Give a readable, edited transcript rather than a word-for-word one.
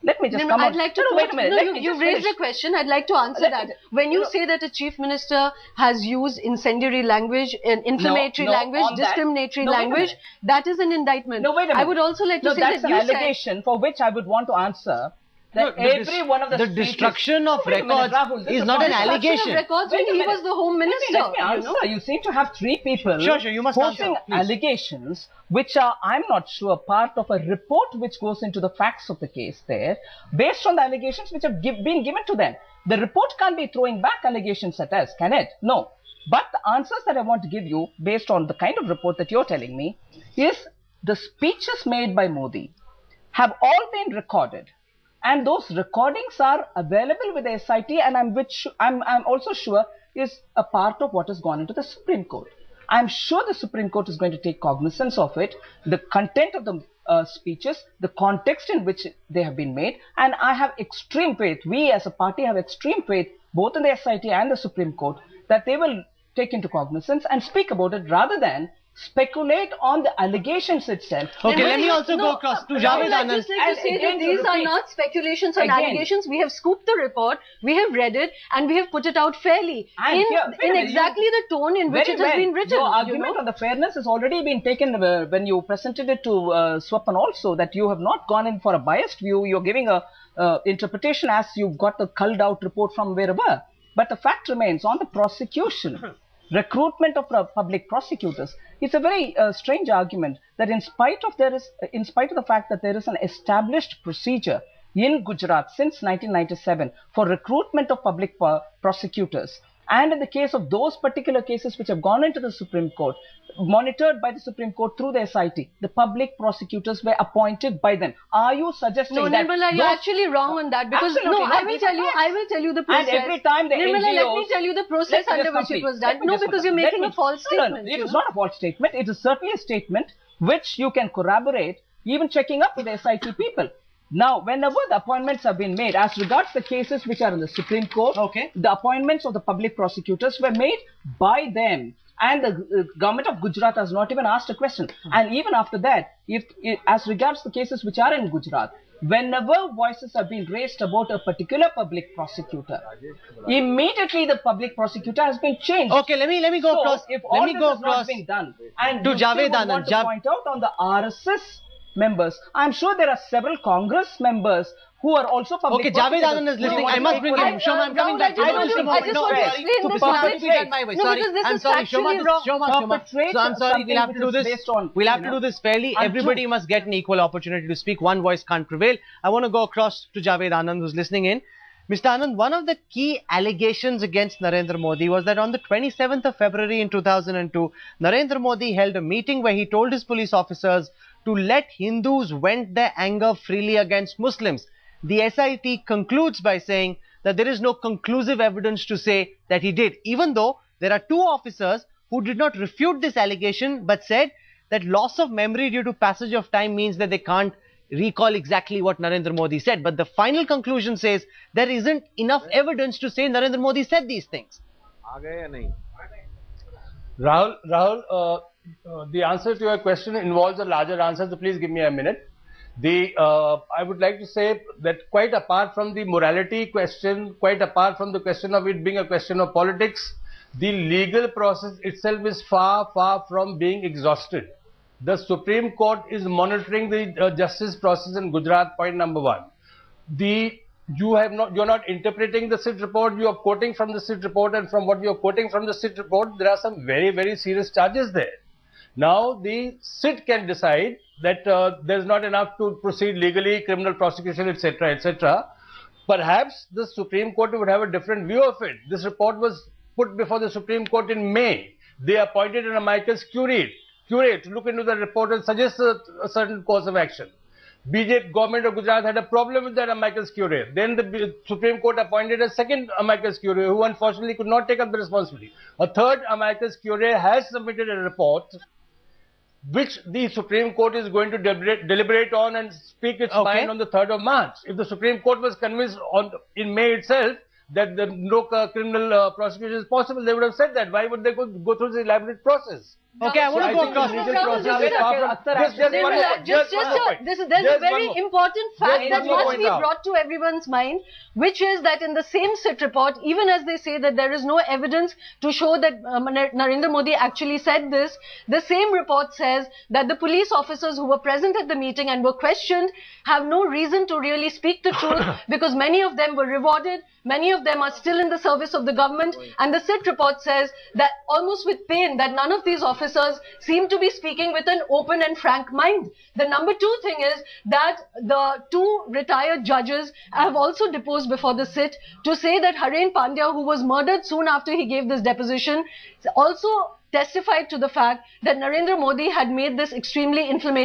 let me just come on. I'd like to wait a minute. You've raised a question. I'd like to answer that. When you say that a chief minister has used incendiary language, inflammatory language, discriminatory language, that is an indictment. No, wait a minute. I would also like to say that's that an allegation for which I would want to answer. That every one of the destruction of records is not an allegation. Records when he was the home minister. Let me answer. You seem to have three people you must posting allegations which are, I'm not sure, part of a report which goes into the facts of the case there, based on the allegations which have been given to them. The report can't be throwing back allegations at us, can it? No. But the answers that I want to give you, based on the kind of report that you're telling me, is the speeches made by Modi have all been recorded. And those recordings are available with the SIT, and I'm also sure is a part of what has gone into the Supreme Court. I'm sure the Supreme Court is going to take cognizance of it, the content of the speeches, the context in which they have been made, and I have extreme faith, we as a party have extreme faith, both in the SIT and the Supreme Court, that they will take into cognizance and speak about it rather than speculate on the allegations itself. Okay, let me also go across to Javed Anand. These are not speculations or allegations. We have scooped the report, we have read it, and we have put it out fairly in exactly the tone in which it has been written. Your argument on the fairness has already been taken when you presented it to Swapan also, that you have not gone in for a biased view. You're giving a interpretation as you've got a culled out report from wherever. But the fact remains on the prosecution. Recruitment of public prosecutors. It's a very strange argument that in spite of the fact that there is an established procedure in Gujarat since 1997 for recruitment of public prosecutors, and in the case of those particular cases which have gone into the Supreme Court, monitored by the Supreme Court through the SIT, the public prosecutors were appointed by them. Are you suggesting that? No, Nirmala, you're actually wrong on that, because I will tell you the process. And every time the Nirmala, NGOs, let me tell you the process under which it was done. No, because you're making a false statement. No, it is not a false statement. It is certainly a statement which you can corroborate, even checking up with the SIT people. Now, whenever the appointments have been made, as regards the cases which are in the Supreme Court, the appointments of the public prosecutors were made by them. And the government of Gujarat has not even asked a question. And even after that, as regards the cases which are in Gujarat, whenever voices have been raised about a particular public prosecutor, immediately the public prosecutor has been changed. Okay, let me go across. If all this has not been done, and to Javed Anand, want to point out on the RSS members, I'm sure there are several Congress members who are also public. Okay, Javed Anand is listening. I must bring him. Shoma, I'm coming back to you. I just want to explain this. I'm sorry, Shoma. I'm sorry, we'll have to do this. We'll have to do this fairly. Everybody must get an equal opportunity to speak. One voice can't prevail. I want to go across to Javed Anand, who's listening in. Mr. Anand, one of the key allegations against Narendra Modi was that on the 27th of February in 2002, Narendra Modi held a meeting where he told his police officers to let Hindus vent their anger freely against Muslims. The SIT concludes by saying that there is no conclusive evidence to say that he did, even though there are two officers who did not refute this allegation but said that loss of memory due to passage of time means that they can't recall exactly what Narendra Modi said. But the final conclusion says there isn't enough evidence to say Narendra Modi said these things. Rahul, the answer to your question involves a larger answer, so please give me a minute. I would like to say that quite apart from the morality question, quite apart from the question of it being a question of politics, the legal process itself is far, far from being exhausted. The Supreme Court is monitoring the justice process in Gujarat, point number one. You're not interpreting the SIT report, you are quoting from the SIT report, and from what you're quoting from the SIT report, there are some very, very serious charges there. Now, the SIT can decide that there's not enough to proceed legally, criminal prosecution, etc., etc. Perhaps the Supreme Court would have a different view of it. This report was put before the Supreme Court in May. They appointed an amicus curiae to look into the report and suggest a certain course of action. BJP government of Gujarat had a problem with that amicus curiae. Then the Supreme Court appointed a second amicus curiae who unfortunately could not take up the responsibility. A third amicus curiae has submitted a report which the Supreme Court is going to deliberate on and speak its mind on the 3rd of March. If the Supreme Court was convinced in May itself that no criminal prosecution is possible, they would have said that. Why would they go through the elaborate process? Okay, I want to go across. There's a very important fact that must be brought to everyone's mind, which is that in the same SIT report, even as they say that there is no evidence to show that Narendra Modi actually said this, the same report says that the police officers who were present at the meeting and were questioned have no reason to really speak the truth because many of them were rewarded, many of them are still in the service of the government, and the SIT report says that almost with pain that none of these officers seem to be speaking with an open and frank mind. The number two thing is that the two retired judges have also deposed before the SIT to say that Haren Pandya, who was murdered soon after he gave this deposition, also testified to the fact that Narendra Modi had made this extremely inflammatory